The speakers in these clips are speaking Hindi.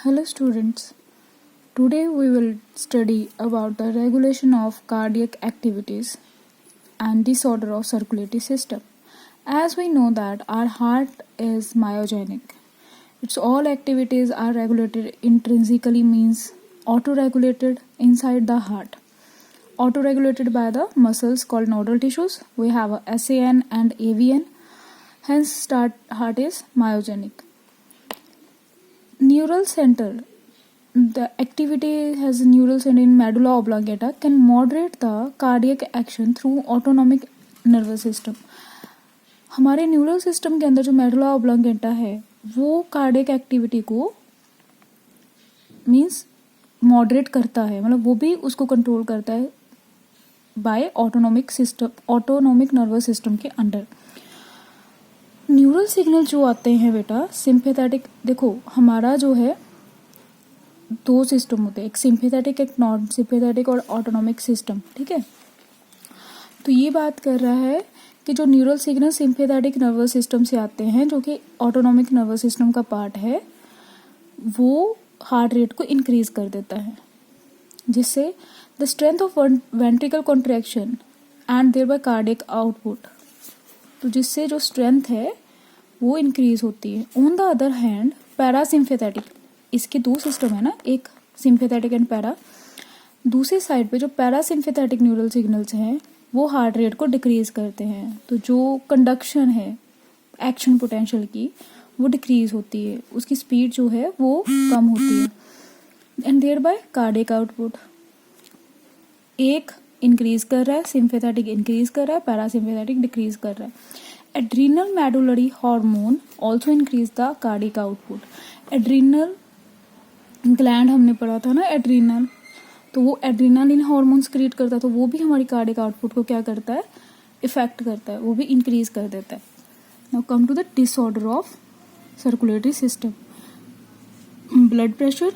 Hello students, today we will study about the regulation of cardiac activities and disorder of circulatory system. As we know that our heart is myogenic, its all activities are regulated intrinsically, means auto-regulated inside the heart. Auto-regulated by the muscles called nodal tissues. We have a SAN and AVN, hence heart is myogenic. Neural center, the activity has a neural center in medulla oblongata, can moderate the cardiac action through autonomic nervous system. हमारे न्यूरल सिस्टम के अंदर जो मेडुला ऑब्लोंगेटा है वो कार्डियक एक्टिविटी को मींस मॉडरेट करता है, मतलब वो भी उसको कंट्रोल करता है बाय ऑटोनोमिक नर्वस सिस्टम के अंडर. न्यूरल सिग्नल जो आते हैं बेटा सिंपैथेटिक, देखो हमारा जो है दो सिस्टम होते हैं, एक सिंपैथेटिक एक नॉन सिंपैथेटिक और ऑटोनोमिक सिस्टम. ठीक है, तो ये बात कर रहा है कि जो neural signal sympathetic nervous system से आते हैं जो कि ऑटोनोमिक नर्वस सिस्टम का पार्ट है, वो हार्ट रेट को इंक्रीज कर देता है, जिससे the strength of ventricle contraction and thereby cardiac output, तो जिससे जो स्ट्रेंथ है वो इंक्रीज होती है. On the other hand parasympathetic, इसके दो सिस्टम है ना, एक सिंपैथेटिक एंड पैरा. दूसरी साइड पे जो पैरासिम्पैथेटिक न्यूरल सिग्नल्स हैं वो हार्ट रेट को डिक्रीज करते हैं, तो जो कंडक्शन है एक्शन पोटेंशियल की वो डिक्रीज होती है, उसकी स्पीड जो है वो कम होती है. And thereby cardiac output, एक इंक्रीज कर रहा है, सिंपैथेटिक इंक्रीज कर रहा है, पैरासिम्पैथेटिक डिक्रीज कर रहा है. Adrenal medullary hormone also increase the cardiac output. Adrenal gland हमने पढ़ा था ना, एड्रीनल, तो वो एड्रीनालिन हार्मोन्स क्रिएट करता है, तो वो भी हमारी कार्डियक आउटपुट को क्या करता है, इफेक्ट करता है, वो भी इंक्रीज कर देता है. Now come to the disorder of circulatory system. Blood pressure,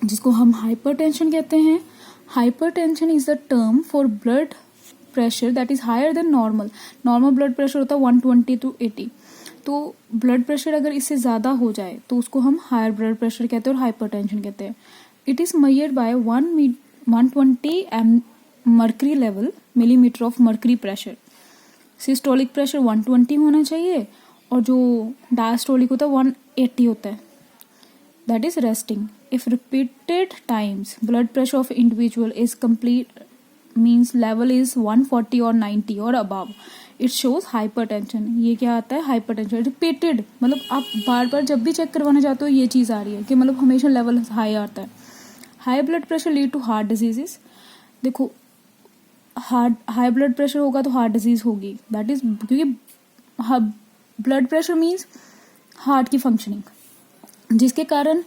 जिसको हम हाइपरटेंशन कहते हैं. Hypertension is the term for blood pressure that is higher than normal. Normal blood pressure होता है 120 to 80, तो ब्लड प्रेशर अगर इससे ज़्यादा हो जाए तो उसको हम हायर ब्लड प्रेशर कहते हैं और हाइपरटेंशन कहते हैं. It is measured by 120 mercury level millimetre of mercury pressure. Systolic pressure 120 होना चाहिए और जो डायस्टोलिक होता है 180 होता है, that is resting. If repeated times blood pressure of individual is complete means level is 140 और 90 और अबव, इट शोज हाइपरटेंशन. ये क्या आता है, हाइपरटेंशन. रिपीटेड मतलब आप बार बार जब भी चेक करवाना चाहते हो ये चीज़ आ रही है कि मतलब हमेशा लेवल हाई आता है. High blood pressure lead to heart diseases. देखो हाई ब्लड प्रेशर होगा तो हार्ट डिजीज होगी, दैट इज क्योंकि ब्लड प्रेशर मीन्स हार्ट की फंक्शनिंग, जिसके कारण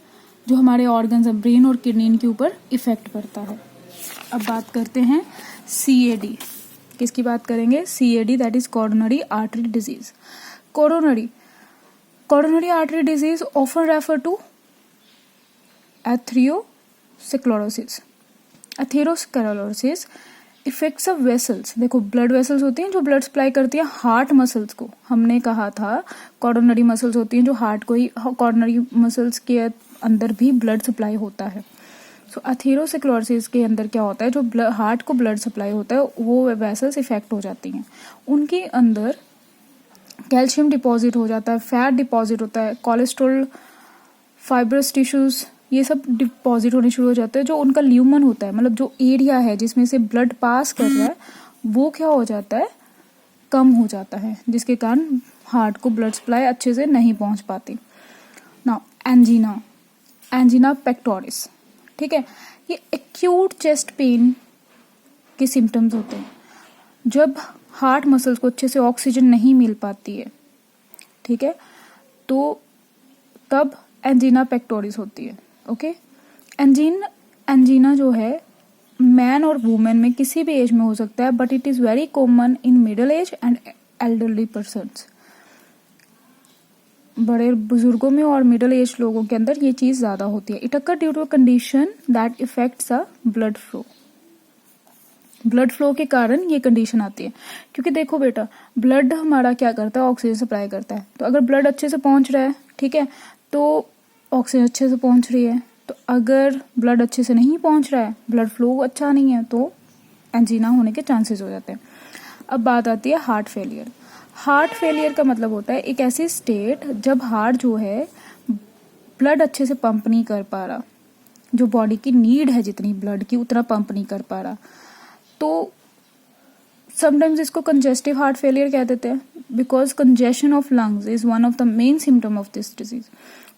जो हमारे ऑर्गन्स हैं ब्रेन और किडनी इनके ऊपर इफेक्ट पड़ता है. अब बात करते हैं CAD. किसकी बात करेंगे, CAD, that is coronary artery disease. Coronary artery disease often refer to atherosclerosis. Atherosclerosis affects of vessels. देखो ब्लड वेसल्स होती हैं जो ब्लड सप्लाई करती है हार्ट मसल्स को. हमने कहा था कोरोनरी मसल्स होती हैं जो हार्ट को ही, कोरोनरी मसल्स के अंदर भी ब्लड सप्लाई होता है. सो एथेरोस्क्लेरोसिस के अंदर क्या होता है, जो हार्ट को ब्लड सप्लाई होता है वो वेसल्स इफेक्ट हो जाती हैं, उनके अंदर कैल्शियम डिपॉजिट हो जाता है, फैट डिपॉजिट होता है, कोलेस्ट्रॉल, फाइब्रस टिश्यूज, ये सब डिपॉजिट होने शुरू हो जाते हैं. जो उनका ल्यूमन होता है, मतलब जो एरिया है जिसमें से ब्लड पास कर रहा है वो क्या हो जाता है, कम हो जाता है, जिसके कारण हार्ट को ब्लड सप्लाई अच्छे से नहीं पहुंच पाती. नाउ एंजीना पेक्टोरिस, ठीक है, ये एक्यूट चेस्ट पेन के सिम्टम्स होते हैं जब हार्ट मसल्स को अच्छे से ऑक्सीजन नहीं मिल पाती है. ठीक है, तो तब एंजीना पेक्टोरिस होती है. ओके, एंजीना जो है मैन और वुमेन में किसी भी एज में हो सकता है, but it is very common in middle age and elderly persons. बड़े बुजुर्गों में और मिडिल एज लोगों के अंदर ये चीज ज्यादा होती है. It occur due to a condition that affects a blood flow. Blood flow के कारण ये कंडीशन आती है, क्योंकि देखो बेटा ब्लड हमारा क्या करता है, ऑक्सीजन सप्लाई करता है. तो अगर ब्लड अच्छे से पहुंच रहा है, ठीक है, तो ऑक्सीजन अच्छे से पहुंच रही है। तो अगर ब्लड अच्छे से नहीं पहुंच रहा है, ब्लड फ्लो अच्छा नहीं है, तो एंजीना होने के चांसेस हो जाते हैं। अब बात आती है हार्ट फेलियर। हार्ट फेलियर का मतलब होता है एक ऐसी स्टेट जब हार्ट जो है ब्लड अच्छे से पंप नहीं कर पा रहा, जो बॉडी की नीड है जितनी ब्लड की उतना पंप नहीं कर पा रहा। तो समटाइम्स इसको कंजेस्टिव हार्ट फेलियर कह देते हैं, because congestion of lungs is one of the main symptom of this disease.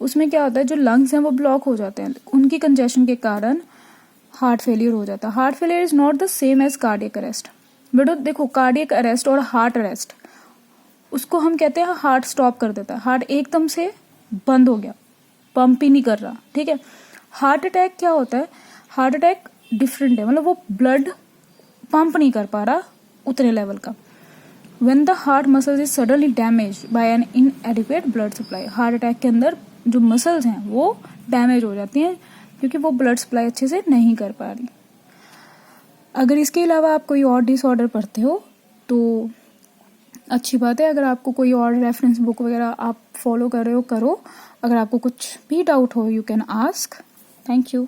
उसमें क्या होता है, जो लंग्स हैं वो ब्लॉक हो जाते हैं, उनकी कंजेशन के कारण हार्ट फेलियर हो जाता है। Heart failure is not the same as cardiac arrest. बेटो देखो, कार्डियक अरेस्ट और हार्ट अरेस्ट, उसको हम कहते हैं हार्ट स्टॉप कर देता है, हार्ट एकदम से बंद हो गया, पंप ही नहीं कर रहा, ठीक है। हार्ट अटैक क्या होता है, हार्ट अटैक डिफरेंट है, मतलब वो ब्लड पंप नहीं कर पा रहा उतने लेवल का। When the heart muscles is suddenly damaged by an inadequate blood supply, heart attack के अंदर जो मसल्स हैं वो डैमेज हो जाती हैं क्योंकि वो ब्लड सप्लाई अच्छे से नहीं कर पा रही। अगर इसके अलावा आप कोई और डिसऑर्डर पढ़ते हो तो अच्छी बात है। अगर आपको कोई और रेफरेंस बुक वगैरह आप फॉलो कर रहे हो, करो। अगर आपको कुछ भी डाउट हो, you can ask. Thank you.